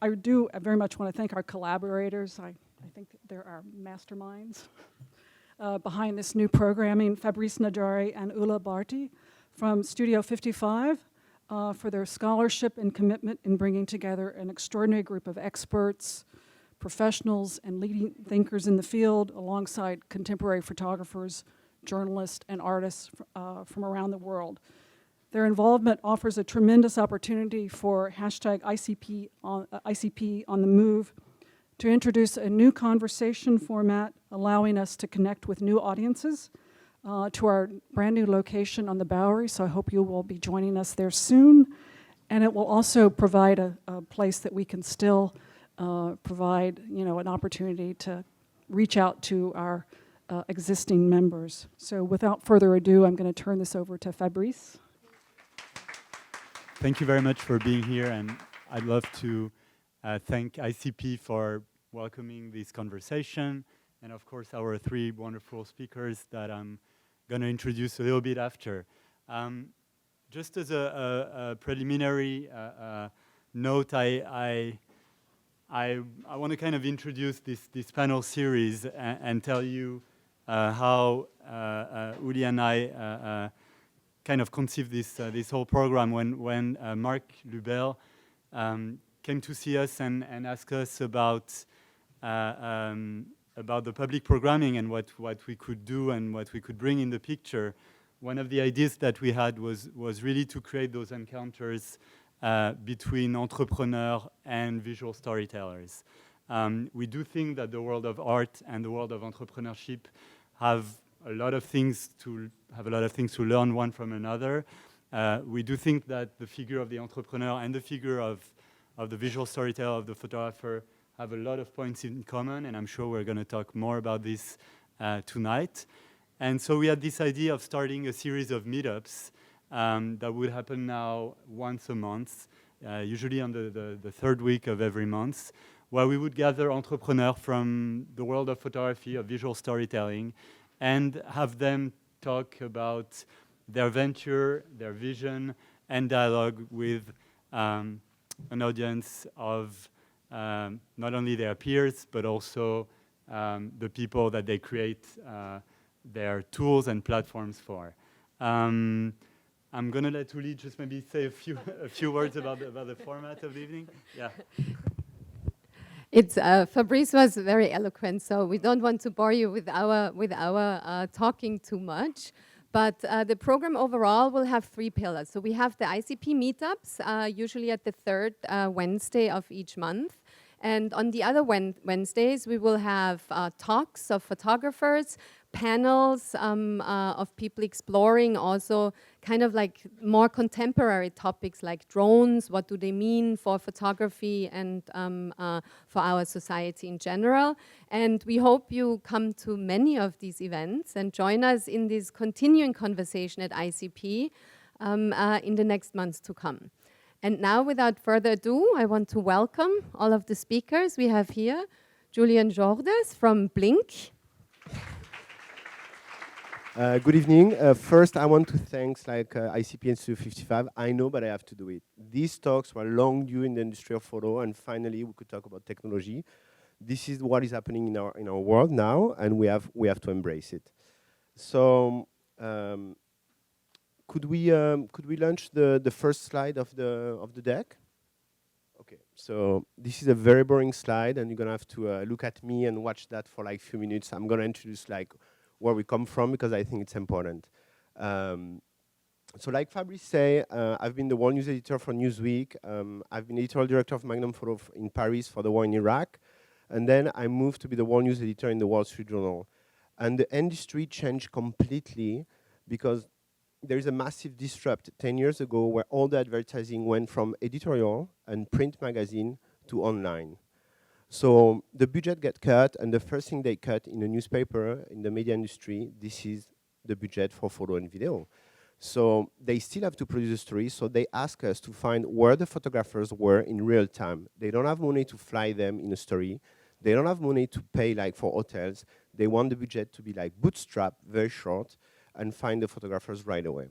I do very much want to thank our collaborators. I think there are masterminds behind this new programming, Fabrice Najari and Ula Barty from Studio 55 for their scholarship and commitment in bringing together an extraordinary group of experts, professionals, and leading thinkers in the field alongside contemporary photographers, journalists, and artists from around the world. Their involvement offers a tremendous opportunity for hashtag ICP on the move to introduce a new conversation format, allowing us to connect with new audiences to our brand new location on the Bowery. So I hope you will be joining us there soon. And it will also provide a place that we can still provide, an opportunity to reach out to our existing members. So without further ado, I'm going to turn this over to Fabrice. Thank you very much for being here, and I'd love to thank ICP for welcoming this conversation, and of course our three wonderful speakers that I'm going to introduce a little bit after. Just as a preliminary note, I want to kind of introduce this panel series and tell you how Uli and I kind of conceived this whole program when Marc Lubel came to see us and asked us about the public programming and what we could do and what we could bring in the picture. One of the ideas that we had was really to create those encounters between entrepreneurs and visual storytellers. We do think that the world of art and the world of entrepreneurship have a lot of things to learn one from another. We do think that the figure of the entrepreneur and the figure of the visual storyteller, of the photographer, have a lot of points in common, and I'm sure we're going to talk more about this tonight. And so we had this idea of starting a series of meetups that would happen now once a month, usually on the third week of every month, where we would gather entrepreneurs from the world of photography, of visual storytelling, and have them talk about their venture, their vision, and dialogue with an audience of not only their peers, but also the people that they create their tools and platforms for. I'm going to let Uli just maybe say a few words about the format of the evening. Yeah. It's Fabrice was very eloquent, so we don't want to bore you with our talking too much. But the program overall will have three pillars. So we have the ICP meetups, usually at the third Wednesday of each month. And on the other Wednesdays, we will have talks of photographers, panels of people exploring also kind of like more contemporary topics like drones, what do they mean for photography and for our society in general. And we hope you come to many of these events and join us in this continuing conversation at ICP in the next months to come. And now, without further ado, I want to welcome all of the speakers we have here. Julien Jourdes from Blink. Good evening. First, I want to thank ICP and Studio 55. I know, but I have to do it. These talks were long due in the industry of photo, and finally we could talk about technology. This is what is happening in our world now, and we have to embrace it. So, could we launch the first slide of the deck? Okay. So this is a very boring slide, and you're gonna have to look at me and watch that for like a few minutes. I'm gonna introduce where we come from, because I think it's important. So like Fabrice said, I've been the world news editor for Newsweek. I've been editorial director of Magnum Photo in Paris for the war in Iraq. And then I moved to be the world news editor in the Wall Street Journal. And the industry changed completely because there is a massive disrupt 10 years ago where all the advertising went from editorial and print magazine to online. So the budget get cut, and the first thing they cut in a newspaper, in the media industry, this is the budget for photo and video. So they still have to produce a story, so they ask us to find where the photographers were in real time. They don't have money to fly them in a story. They don't have money to pay for hotels. They want the budget to be bootstrap, very short, and find the photographers right away.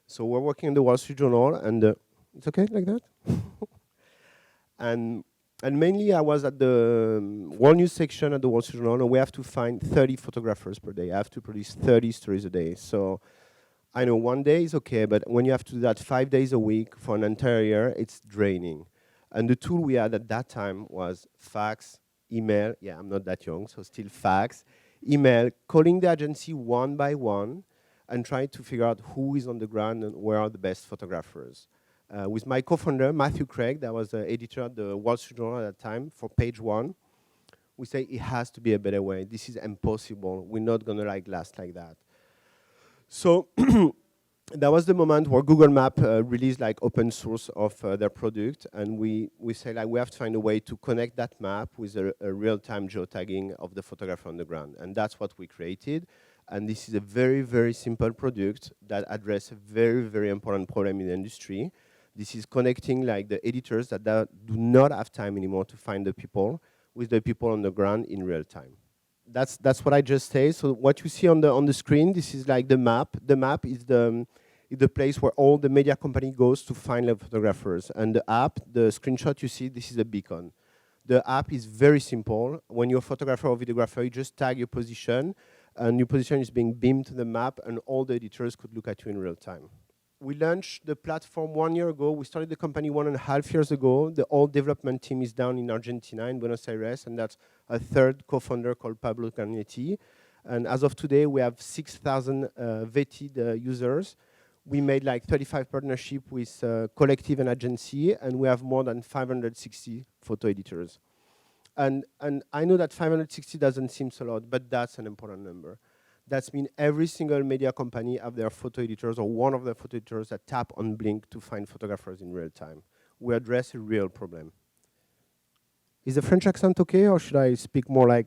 So we're working in the Wall Street Journal, and it's okay like that? And And mainly I was at the World News section at the Wall Street Journal, and we have to find 30 photographers per day. I have to produce 30 stories a day. So I know one day is okay, but when you have to do that 5 days a week for an entire year, it's draining. And the tool we had at that time was fax, email. Yeah, I'm not that young, so still fax, email, calling the agency one by one, and trying to figure out who is on the ground and where are the best photographers. With my co-founder, Matthew Craig, that was the editor at the Wall Street Journal at that time, for page one, we say it has to be a better way. This is impossible. We're not gonna last like that. So that was the moment where Google Map released open source of their product, and we say we have to find a way to connect that map with a real-time geotagging of the photographer on the ground, and that's what we created. And this is a very, very simple product that addresses a very, very important problem in the industry. This is connecting the editors that do not have time anymore to find the people with the people on the ground in real time. That's what I just said. So what you see on the screen, this is the map. The map is the place where all the media company goes to find the photographers. And the app, the screenshot you see, this is a beacon. The app is very simple. When you're a photographer or videographer, you just tag your position, and your position is being beamed to the map, and all the editors could look at you in real time. We launched the platform 1 year ago. We started the company 1.5 years ago. The whole development team is down in Argentina, in Buenos Aires, and that's a third co-founder called Pablo Carnetti. And as of today, we have 6,000 vetted users. We made 35 partnerships with collective and agency, and we have more than 560 photo editors. And I know that 560 doesn't seem a lot, but that's an important number. That means every single media company have their photo editors or one of their photo editors that tap on Blink to find photographers in real time. We address a real problem. Is the French accent okay, or should I speak more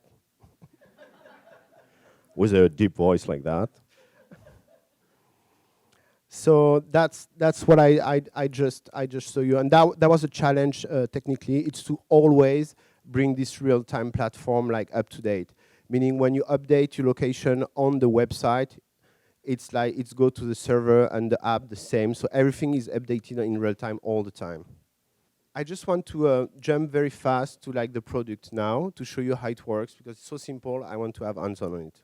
with a deep voice like that? So that's what I just show you, and that was a challenge technically. It's to always bring this real-time platform up to date. Meaning when you update your location on the website, it's go to the server and the app the same. So everything is updated in real time all the time. I just want to jump very fast to the product now to show you how it works, because it's so simple. I want to have hands-on on it.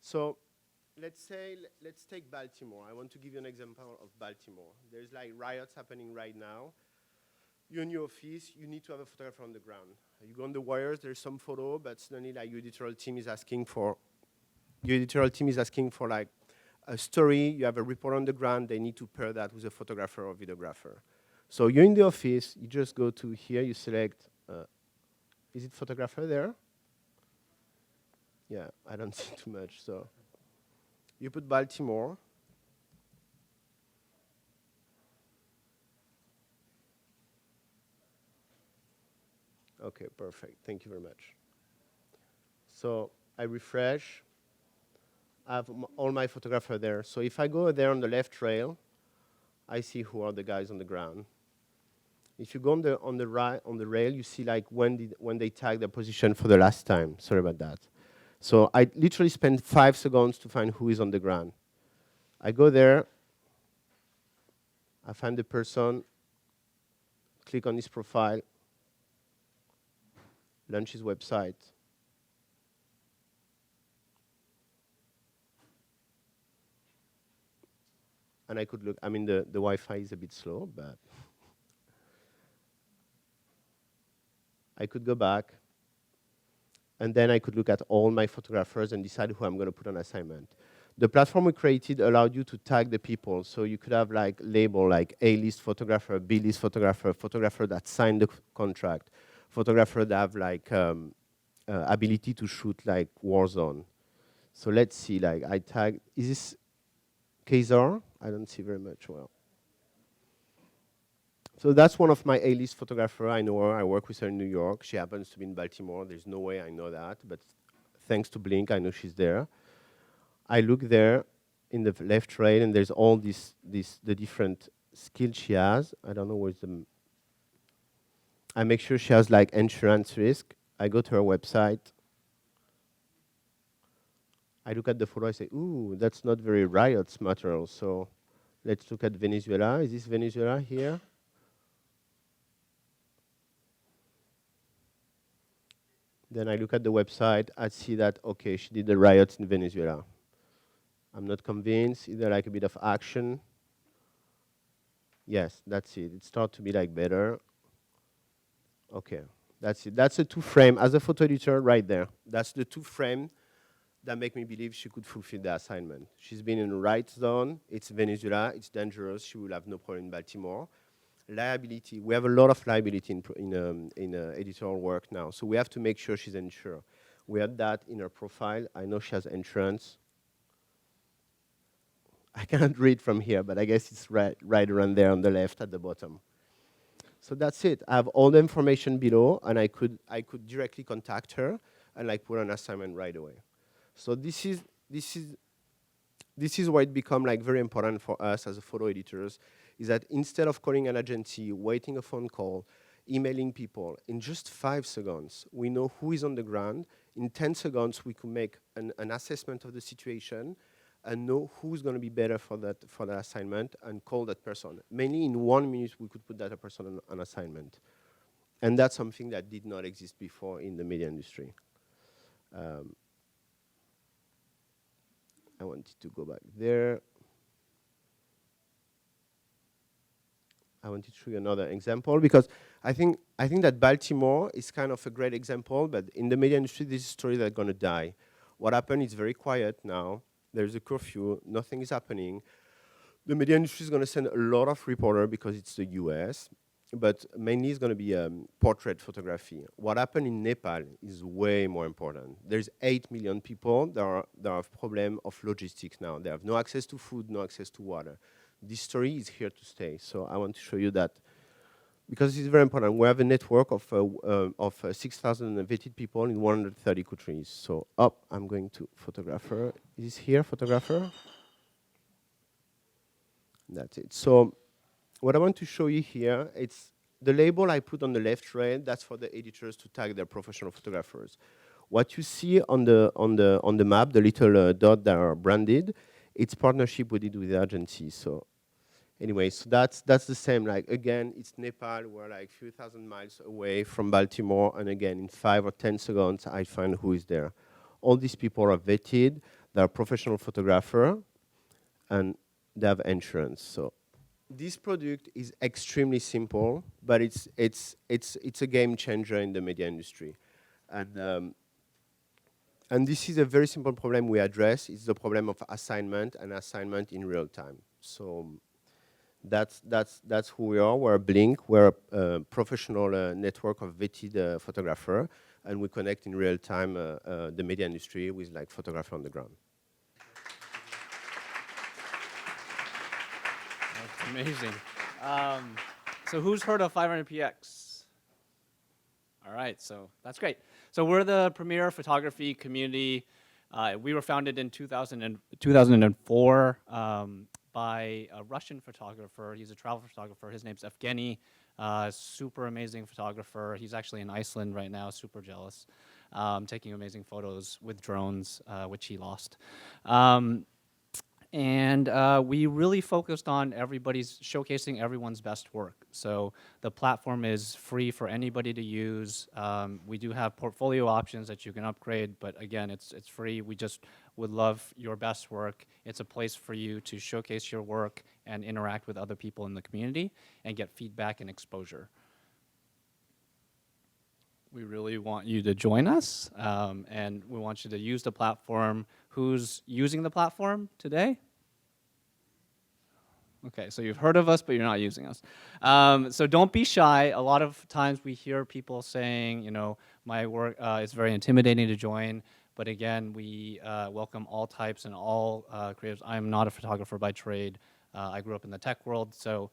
So let's take Baltimore. I want to give you an example of Baltimore. There's riots happening right now. You're in your office, you need to have a photographer on the ground. You go on the wires, there's some photo, but suddenly your editorial team is asking for a story. You have a report on the ground, they need to pair that with a photographer or videographer. So you're in the office, you just go to here, you select, is it photographer there? Yeah, I don't see too much, so. You put Baltimore. Okay, perfect. Thank you very much. So I refresh. I have all my photographers there. So if I go there on the left rail, I see who are the guys on the ground. If you go on the rail, you see when they tag their position for the last time. Sorry about that. So I literally spend 5 seconds to find who is on the ground. I go there. I find the person. Click on his profile. Launch his website. And I could look, the Wi-Fi is a bit slow, but I could go back, and then I could look at all my photographers and decide who I'm going to put on assignment. The platform we created allowed you to tag the people, so you could have label A-list photographer, B-list photographer, photographer that signed the contract, photographer that have ability to shoot Warzone. So let's see, I tag, is this Kazar? I don't see very much well. So that's one of my A-list photographer. I know her, I work with her in New York. She happens to be in Baltimore. There's no way I know that, but thanks to Blink, I know she's there. I look there in the left rail, and there's all the different skills she has. I don't know where's the. I make sure she has insurance risk. I go to her website. I look at the photo. I say, "Ooh, that's not very riots material." So let's look at Venezuela. Is this Venezuela here? Then I look at the website, I see that, okay, she did the riots in Venezuela. I'm not convinced, either like a bit of action. Yes, that's it. It starts to be like better. Okay, that's it. That's a 2-frame, as a photo editor right there. That's the 2-frame that make me believe she could fulfill the assignment. She's been in the right zone. It's Venezuela. It's dangerous. She will have no problem in Baltimore. Liability. We have a lot of liability in editorial work now. So we have to make sure she's insured. We have that in her profile. I know she has insurance. I cannot read from here, but I guess it's right around there on the left at the bottom. So that's it. I have all the information below, and I could directly contact her and like put an assignment right away. So this is why it become like very important for us as a photo editors, is that instead of calling an agency, waiting a phone call, emailing people, in just 5 seconds, we know who is on the ground. In 10 seconds, we could make an assessment of the situation and know who's going to be better for that assignment and call that person. Mainly in 1 minute, we could put that person on assignment. And that's something that did not exist before in the media industry. I wanted to go back there. I wanted to show you another example because I think that Baltimore is kind of a great example, but in the media industry, this is a story that's going to die. What happened is very quiet now. There's a curfew. Nothing is happening. The media industry is going to send a lot of reporters because it's the US, but mainly it's going to be portrait photography. What happened in Nepal is way more important. There's 8 million people that have problem of logistics now. They have no access to food, no access to water. This story is here to stay. So I want to show you that because it's very important. We have a network of 6,000 vetted people in 130 countries. So I'm going to photographer. Is this here, photographer? That's it. So what I want to show you here, it's the label I put on the left red, that's for the editors to tag their professional photographers. What you see on the map, the little dot that are branded, it's partnership we did with the agency. So anyway, so that's the same. Like again, it's Nepal. We're like a few thousand miles away from Baltimore, and again, in 5 or 10 seconds, I find who is there. All these people are vetted. They're professional photographer, and they have insurance. So this product is extremely simple, but it's a game changer in the media industry, and this is a very simple problem we address. It's the problem of assignment and assignment in real time. So that's who we are. We're Blink. We're a professional network of vetted photographer, and we connect in real time the media industry with like photographer on the ground. That's amazing. So who's heard of 500px? All right, so that's great. So we're the premier photography community. We were founded in 2004 by a Russian photographer. He's a travel photographer. His name's Evgeny. Super amazing photographer. He's actually in Iceland right now, super jealous, taking amazing photos with drones, which he lost. And we really focused on showcasing everyone's best work. So the platform is free for anybody to use. We do have portfolio options that you can upgrade, but again, it's free. We just would love your best work. It's a place for you to showcase your work and interact with other people in the community and get feedback and exposure. We really want you to join us, and we want you to use the platform. Who's using the platform today? Okay, so you've heard of us, but you're not using us. So don't be shy. A lot of times we hear people saying, you know, my work is very intimidating to join. But again, we welcome all types and all creatives. I am not a photographer by trade. I grew up in the tech world, so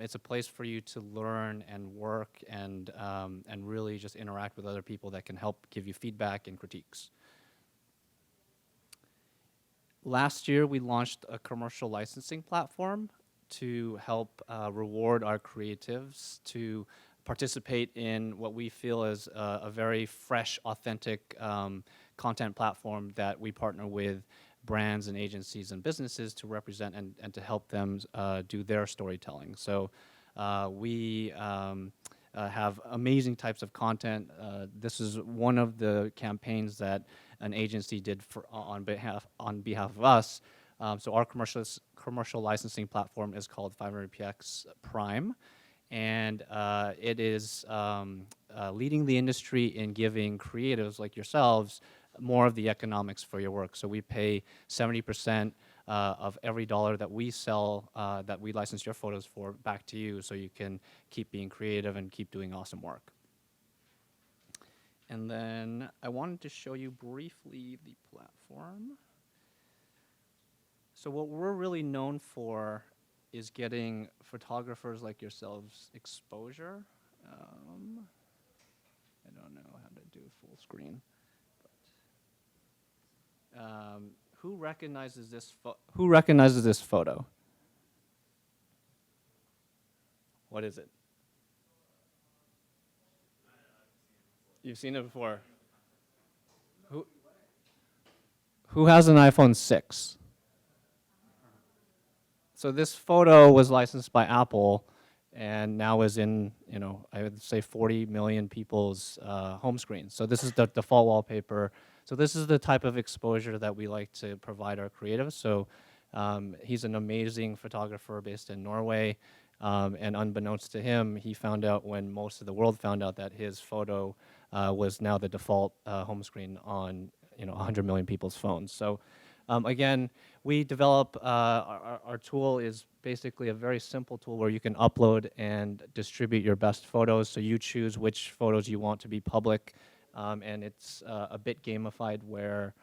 it's a place for you to learn and work and really just interact with other people that can help give you feedback and critiques. Last year, we launched a commercial licensing platform to help reward our creatives to participate in what we feel is a very fresh, authentic content platform that we partner with brands and agencies and businesses to represent and to help them do their storytelling. So we have amazing types of content. This is one of the campaigns that an agency did on behalf of us. So our commercial licensing platform is called 500px Prime, and it is leading the industry in giving creatives like yourselves more of the economics for your work. So we pay 70% of every dollar that we sell, that we license your photos for, back to you, so you can keep being creative and keep doing awesome work. And then I wanted to show you briefly the platform. So what we're really known for is getting photographers like yourselves exposure. I don't know how to do full screen. But, who recognizes this photo? What is it? You've seen it before. Who has an iPhone 6? So this photo was licensed by Apple, and now is in, I would say 40 million people's home screens. So this is the default wallpaper. So this is the type of exposure that we like to provide our creatives. So he's an amazing photographer based in Norway, and unbeknownst to him, he found out when most of the world found out that his photo was now the default home screen on 100 million people's phones. So again, we develop, our tool is basically a very simple tool where you can upload and distribute your best photos. So you choose which photos you want to be public, and it's a bit gamified where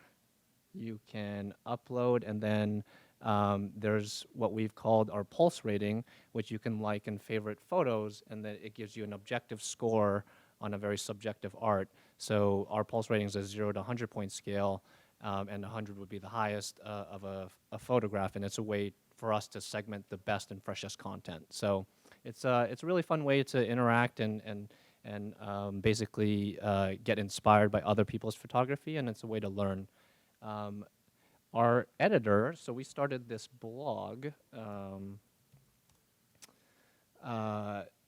you can upload, and then there's what we've called our pulse rating, which you can like and favorite photos, and then it gives you an objective score on a very subjective art. So our pulse rating is a 0 to 100 point scale, and 100 would be the highest of a photograph, and it's a way for us to segment the best and freshest content. So it's a really fun way to interact and basically get inspired by other people's photography, and it's a way to learn. Our editor, so we started this blog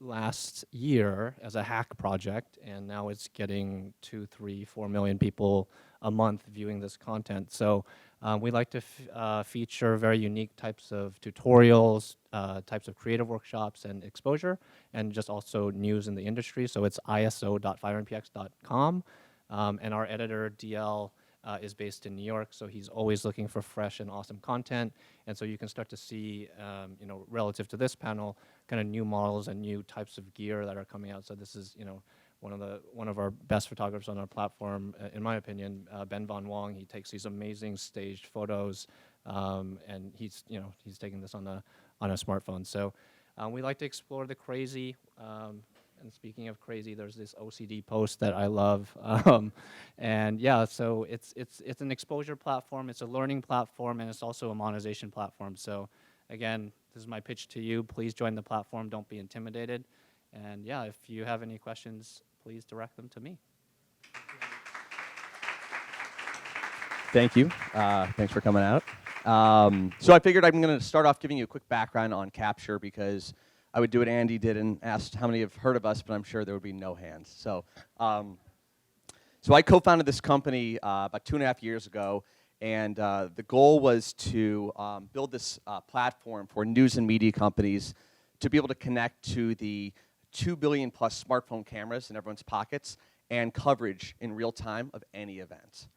last year as a hack project, and now it's getting 2, 3, 4 million people a month viewing this content. So we like to feature very unique types of tutorials, types of creative workshops and exposure, and just also news in the industry. So it's iso.500px.com, and our editor, DL, is based in New York, so he's always looking for fresh and awesome content. And so you can start to see, relative to this panel, kind of new models and new types of gear that are coming out. So this is, one of our best photographers on our platform, in my opinion, Ben Von Wong. He takes these amazing staged photos, and he's taking this on a smartphone. So we like to explore the crazy. And speaking of crazy, there's this OCD post that I love, and yeah, so it's an exposure platform, it's a learning platform, and it's also a monetization platform. So again, this is my pitch to you. Please join the platform. Don't be intimidated. And yeah, if you have any questions, please direct them to me. Thank you. Thanks for coming out. So I figured I'm going to start off giving you a quick background on Capture, because I would do what Andy did and asked how many have heard of us, but I'm sure there would be no hands. So, so I co-founded this company about 2.5 years ago, and the goal was to build this platform for news and media companies to be able to connect to the 2 billion plus smartphone cameras in everyone's pockets and coverage in real time of any event.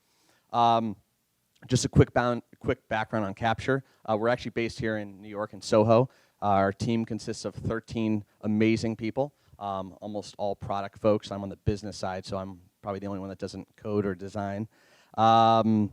Just a quick background on Capture. We're actually based here in New York in Soho. Our team consists of 13 amazing people, almost all product folks. I'm on the business side, so I'm probably the only one that doesn't code or design. And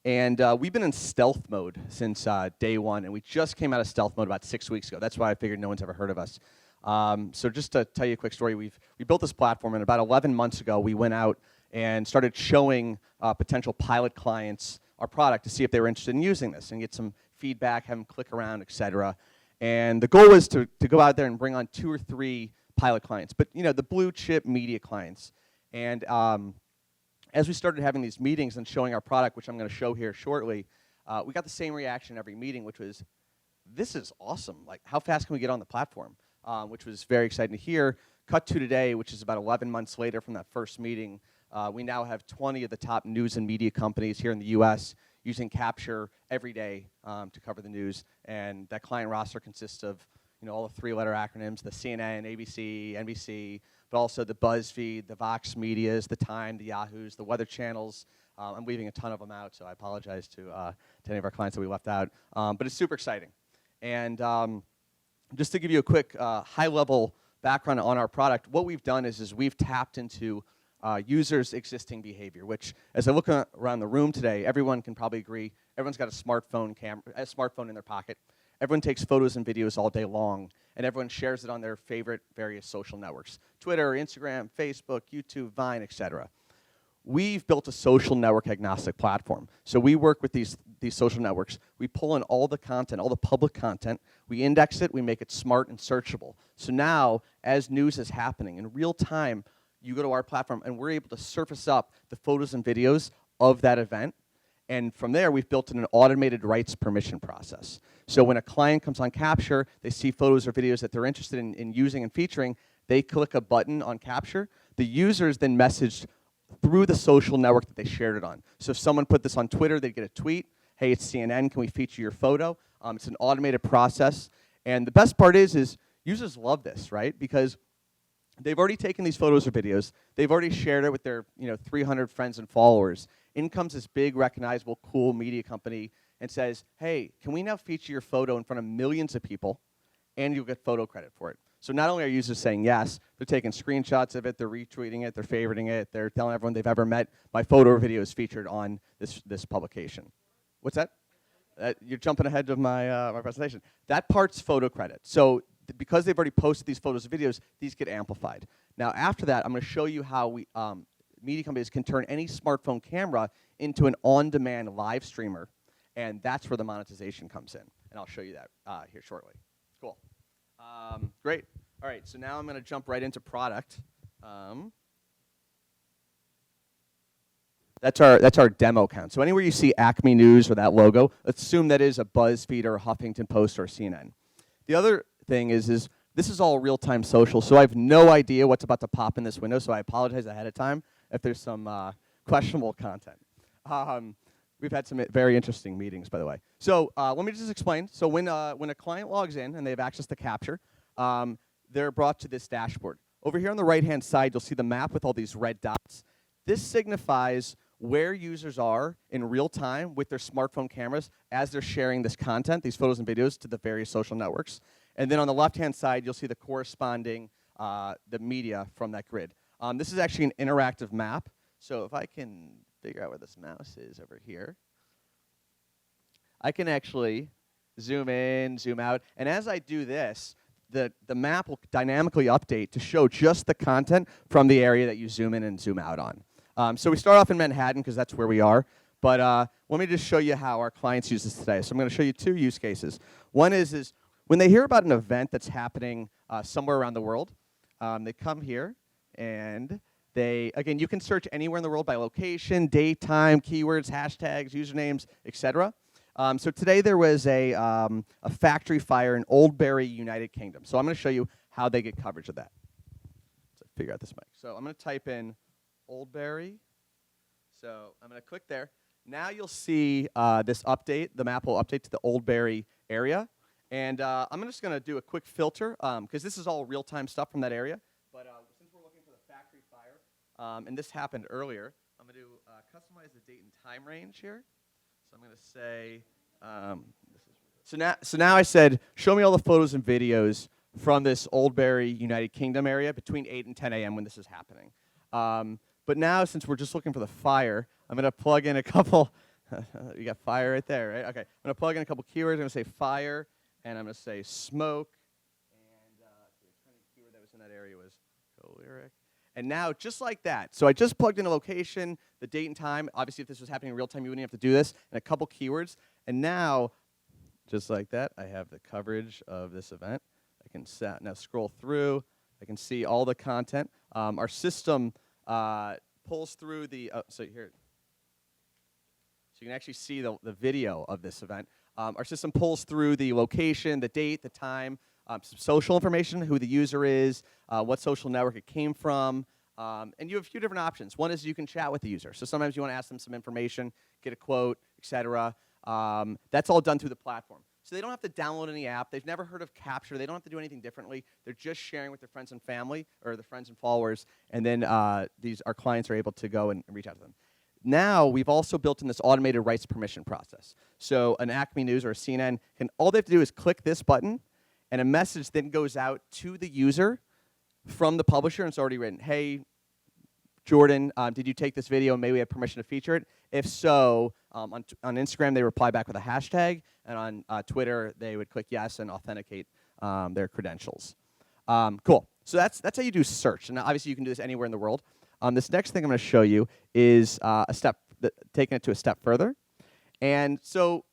we've been in stealth mode since day one, and we just came out of stealth mode about 6 weeks ago. That's why I figured no one's ever heard of us. So just to tell you a quick story, we built this platform, and about 11 months ago, we went out and started showing potential pilot clients our product to see if they were interested in using this and get some feedback, have them click around, et cetera. And the goal was to go out there and bring on 2 or 3 pilot clients, but the blue chip media clients. And as we started having these meetings and showing our product, which I'm going to show here shortly, we got the same reaction every meeting, which was, this is awesome. Like, how fast can we get on the platform? Which was very exciting to hear, cut to today, which is about 11 months later from that first meeting, we now have 20 of the top news and media companies here in the US using Capture every day to cover the news. And that client roster consists of all the 3-letter acronyms, the CNN, ABC, NBC, but also the BuzzFeed, the Vox Medias, the Time, the Yahoos, the Weather Channels. I'm leaving a ton of them out, so I apologize to any of our clients that we left out. But it's super exciting. And just to give you a quick high-level background on our product, what we've done is we've tapped into users' existing behavior, which, as I look around the room today, everyone can probably agree, everyone's got a smartphone in their pocket. Everyone takes photos and videos all day long, and everyone shares it on their favorite various social networks: Twitter, Instagram, Facebook, YouTube, Vine, etc. We've built a social network agnostic platform. So we work with these social networks. We pull in all the content, all the public content. We index it. We make it smart and searchable. So now, as news is happening in real time, you go to our platform, and we're able to surface up the photos and videos of that event. And from there, we've built in an automated rights permission process. So when a client comes on Capture, they see photos or videos that they're interested in using and featuring, they click a button on Capture. The user is then messaged through the social network that they shared it on. So if someone put this on Twitter, they'd get a tweet, hey, it's CNN, can we feature your photo? It's an automated process. And the best part is users love this, right? Because they've already taken these photos or videos. They've already shared it with their 300 friends and followers. In comes this big, recognizable, cool media company and says, hey, can we now feature your photo in front of millions of people, and you'll get photo credit for it? So not only are users saying yes, they're taking screenshots of it, they're retweeting it, they're favoriting it, they're telling everyone they've ever met, my photo or video is featured on this publication. What's that? You're jumping ahead of my, my presentation. That part's photo credit. So because they've already posted these photos and videos, these get amplified. Now after that, I'm going to show you how we media companies can turn any smartphone camera into an on-demand live streamer, and that's where the monetization comes in. And I'll show you that here shortly. Cool. Great. All right, so now I'm going to jump right into product. That's our demo account. So anywhere you see Acme News or that logo, let's assume that is a BuzzFeed or a Huffington Post or a CNN. The other thing is this is all real-time social, so I have no idea what's about to pop in this window, so I apologize ahead of time if there's some questionable content. We've had some very interesting meetings, by the way. So let me just explain. So when a client logs in and they have access to Capture, they're brought to this dashboard. Over here on the right-hand side, you'll see the map with all these red dots. This signifies where users are in real time with their smartphone cameras as they're sharing this content, these photos and videos, to the various social networks. And then on the left-hand side, you'll see the corresponding the media from that grid. This is actually an interactive map. So if I can figure out where this mouse is over here, I can actually zoom in, zoom out. And as I do this, the map will dynamically update to show just the content from the area that you zoom in and zoom out on. So we start off in Manhattan because that's where we are. But let me just show you how our clients use this today. So I'm going to show you two use cases. One is when they hear about an event that's happening somewhere around the world, they come here and again, you can search anywhere in the world by location, date, time, keywords, hashtags, usernames, etc. So today there was a factory fire in Oldbury, United Kingdom. So I'm going to show you how they get coverage of that. So figure out this mic. So I'm going to type in Oldbury. So I'm going to click there. Now you'll see this update. The map will update to the Oldbury area. And I'm just going to do a quick filter because this is all real-time stuff from that area. But since we're looking for the factory fire, and this happened earlier, I'm going to customize the date and time range here. So I'm going to say, so now I said, show me all the photos and videos from this Oldbury, United Kingdom area between 8 and 10 a.m. when this is happening. But now, since we're just looking for the fire, I'm going to plug in a couple. You got fire right there, right? Okay. I'm going to plug in a couple keywords. I'm going to say fire, and I'm going to say smoke. And the trending keyword that was in that area was lyric. And now, just like that, so I just plugged in a location, the date and time. Obviously, if this was happening in real time, you wouldn't have to do this, and a couple keywords. And now, just like that, I have the coverage of this event. I can now scroll through. I can see all the content. Our system pulls through the, so here. So you can actually see the video of this event. Our system pulls through the location, the date, the time, some social information, who the user is, what social network it came from, and you have a few different options. One is you can chat with the user. So sometimes you want to ask them some information, get a quote, etc. That's all done through the platform. So they don't have to download any app. They've never heard of Capture. They don't have to do anything differently. They're just sharing with their friends and family, or their friends and followers, and then our clients are able to go and reach out to them. Now, we've also built in this automated rights permission process. So an Acme News or a CNN, all they have to do is click this button, and a message then goes out to the user from the publisher, and it's already written, hey, Jordan, did you take this video and may we have permission to feature it? If so, on Instagram, they reply back with a hashtag, and on Twitter, they would click yes and authenticate their credentials. Cool. So that's how you do search, and obviously you can do this anywhere in the world. This next thing I'm going to show you is taking it to a step further. And so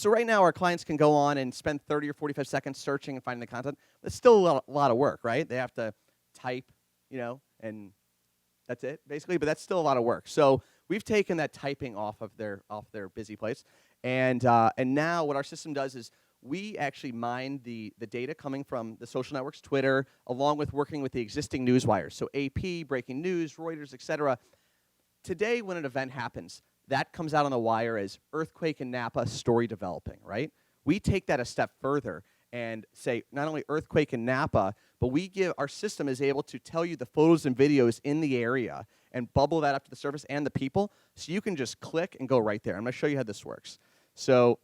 right now, our clients can go on and spend 30 or 45 seconds searching and finding the content. It's still a lot of work, right? They have to type, and that's it, basically. But that's still a lot of work. So we've taken that typing off their busy place. And now what our system does is we actually mine the data coming from the social networks, Twitter, along with working with the existing news wires. So AP, Breaking News, Reuters, etc. Today, when an event happens, that comes out on the wire as earthquake in Napa, story developing, right? We take that a step further and say not only earthquake in Napa, but our system is able to tell you the photos and videos in the area and bubble that up to the surface and the people, so you can just click and go right there. I'm going to show you how this works. So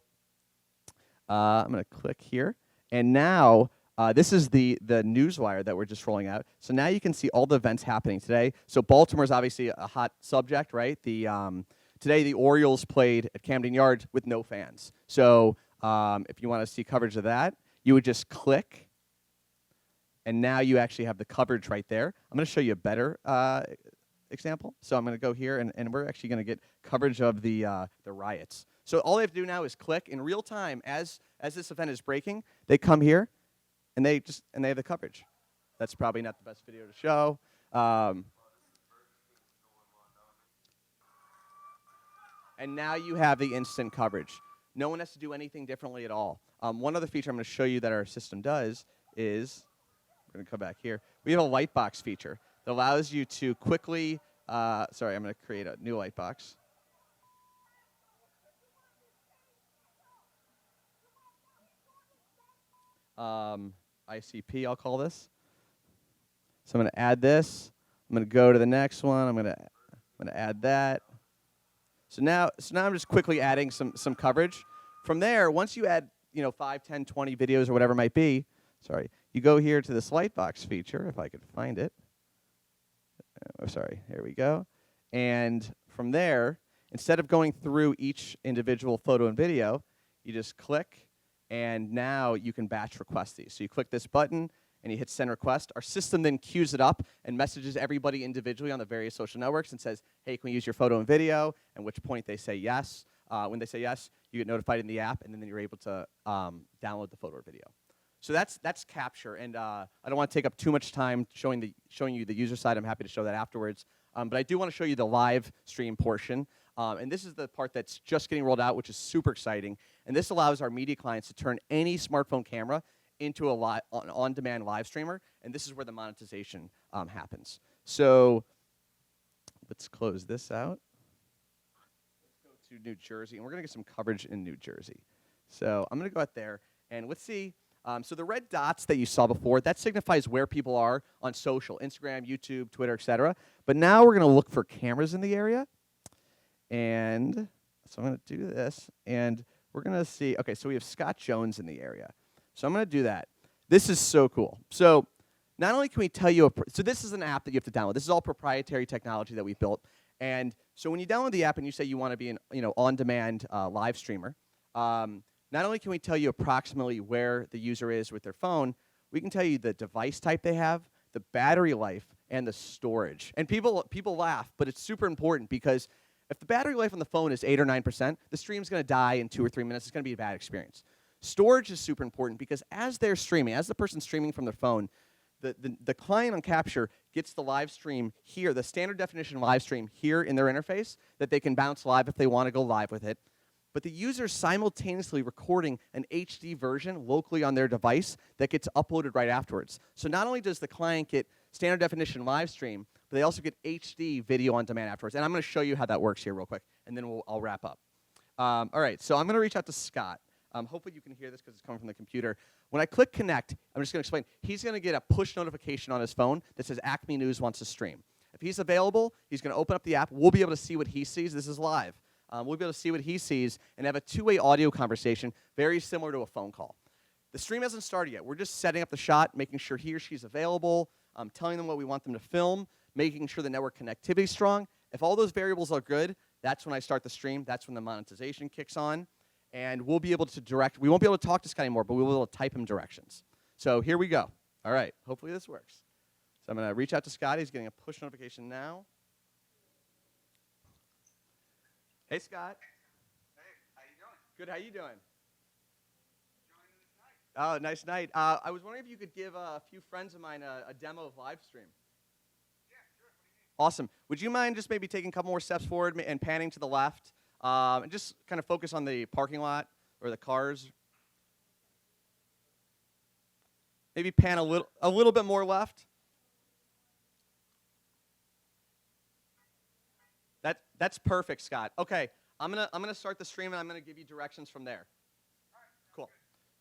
I'm going to click here, and now this is the newswire that we're just rolling out. So now you can see all the events happening today. So Baltimore is obviously a hot subject, right? Today the Orioles played at Camden Yards with no fans. So if you want to see coverage of that, you would just click, and now you actually have the coverage right there. I'm going to show you a better example. So I'm going to go here, and we're actually going to get coverage of the riots. So all they have to do now is click in real time as this event is breaking. They come here, and they have the coverage. That's probably not the best video to show. And now you have the instant coverage. No one has to do anything differently at all. One other feature I'm going to show you that our system does is, we're going to come back here. We have a lightbox feature that allows you to quickly, sorry, I'm going to create a new lightbox. ICP, I'll call this. So I'm going to add this. I'm going to go to the next one. I'm going to add that. So now I'm just quickly adding some coverage. From there, once you add 5, 10, 20 videos or whatever it might be, sorry, you go here to this lightbox feature, if I could find it. Oh, sorry, here we go. And from there, instead of going through each individual photo and video, you just click, and now you can batch request these. So you click this button, and you hit send request. Our system then queues it up and messages everybody individually on the various social networks and says, hey, can we use your photo and video? At which point they say yes. When they say yes, you get notified in the app, and then you're able to download the photo or video. So that's Capture, and I don't want to take up too much time showing you the user side. I'm happy to show that afterwards. But I do want to show you the live stream portion. And this is the part that's just getting rolled out, which is super exciting. And this allows our media clients to turn any smartphone camera into an on-demand live streamer, and this is where the monetization happens. So let's close this out. Let's go to New Jersey, and we're going to get some coverage in New Jersey. So I'm going to go out there, and let's see. So the red dots that you saw before, that signifies where people are on social, Instagram, YouTube, Twitter, etc. But now we're going to look for cameras in the area. And so I'm going to do this, and we're going to see, okay, so we have Scott Jones in the area. So I'm going to do that. This is so cool. So not only can we tell you, so this is an app that you have to download. This is all proprietary technology that we've built. And so when you download the app and you say you want to be an on-demand live streamer, not only can we tell you approximately where the user is with their phone, we can tell you the device type they have, the battery life, and the storage. And people laugh, but it's super important because if the battery life on the phone is 8 or 9%, the stream's going to die in 2 or 3 minutes. It's going to be a bad experience. Storage is super important because as they're streaming, as the person's streaming from their phone, the client on Capture gets the live stream here, the standard definition live stream here in their interface that they can bounce live if they want to go live with it. but the user is simultaneously recording an HD version locally on their device that gets uploaded right afterwards. So not only does the client get standard definition live stream, but they also get HD video on demand afterwards. And I'm going to show you how that works here real quick, and then I'll wrap up. All right, so I'm going to reach out to Scott. Hopefully you can hear this because it's coming from the computer. When I click connect, I'm just going to explain. He's going to get a push notification on his phone that says Acme News wants to stream. If he's available, he's going to open up the app. We'll be able to see what he sees. This is live. We'll be able to see what he sees and have a two-way audio conversation very similar to a phone call. The stream hasn't started yet. We're just setting up the shot, making sure he or she's available, telling them what we want them to film, making sure the network connectivity is strong. If all those variables are good, that's when I start the stream. That's when the monetization kicks on. And we'll be able to direct. We won't be able to talk to Scott anymore, but we'll be able to type him directions. So here we go. All right. Hopefully this works. So I'm going to reach out to Scott. He's getting a push notification now. Hey, Scott. Hey, how you doing? Good. How you doing? Oh, nice night. I was wondering if you could give a few friends of mine a demo of live stream. Yeah, sure. What do you need? Awesome. Would you mind just maybe taking a couple more steps forward and panning to the left? And just kind of focus on the parking lot or the cars. Maybe pan a little bit more left. That's perfect, Scott. Okay, I'm gonna start the stream and I'm gonna give you directions from there. All right. Cool.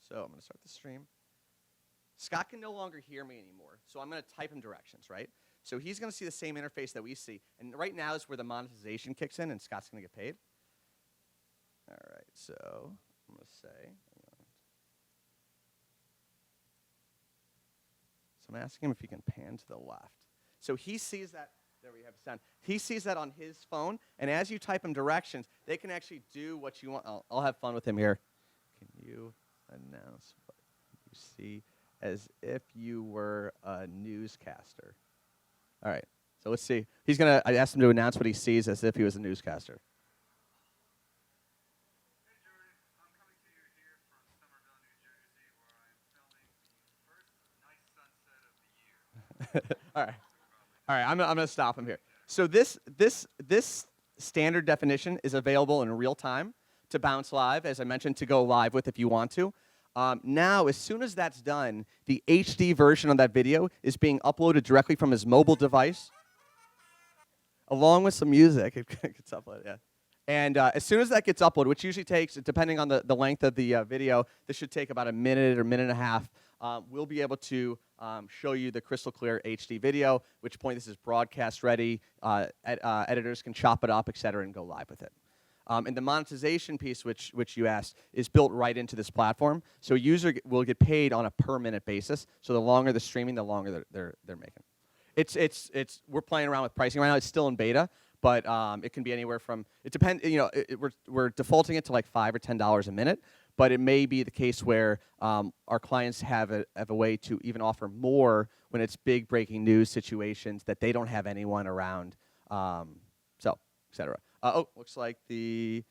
So I'm gonna start the stream. Scott can no longer hear me anymore, so I'm gonna type him directions, right? So he's gonna see the same interface that we see, and right now is where the monetization kicks in, and Scott's gonna get paid. All right, so I'm going to say, so I'm asking him if he can pan to the left. So he sees that, there we have sound. He sees that on his phone, and as you type him directions, they can actually do what you want. I'll have fun with him here. Can you announce what you see as if you were a newscaster? All right, so let's see. I asked him to announce what he sees as if he was a newscaster. All right. I'm gonna stop him here. So this standard definition is available in real time to bounce live, as I mentioned, to go live with if you want to. Now, as soon as that's done, the HD version of that video is being uploaded directly from his mobile device, along with some music. It gets uploaded, yeah. And as soon as that gets uploaded, which usually takes, depending on the length of the video, this should take about a minute or minute and a half, we'll be able to show you the crystal clear HD video, at which point this is broadcast ready. Editors can chop it up, et cetera, and go live with it. And the monetization piece, which you asked, is built right into this platform. So a user will get paid on a per minute basis. So the longer the streaming, the longer they're making. We're playing around with pricing right now. It's still in beta, but it can be anywhere from, it depends, we're defaulting it to like $5 or $10 a minute, but it may be the case where our clients have a way to even offer more when it's big breaking news situations that they don't have anyone around, so, et cetera. Looks like this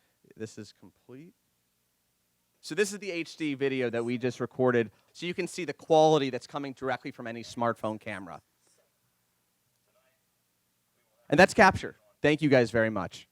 is complete. So this is the HD video that we just recorded, so you can see the quality that's coming directly from any smartphone camera. And that's capture. Thank you guys very much.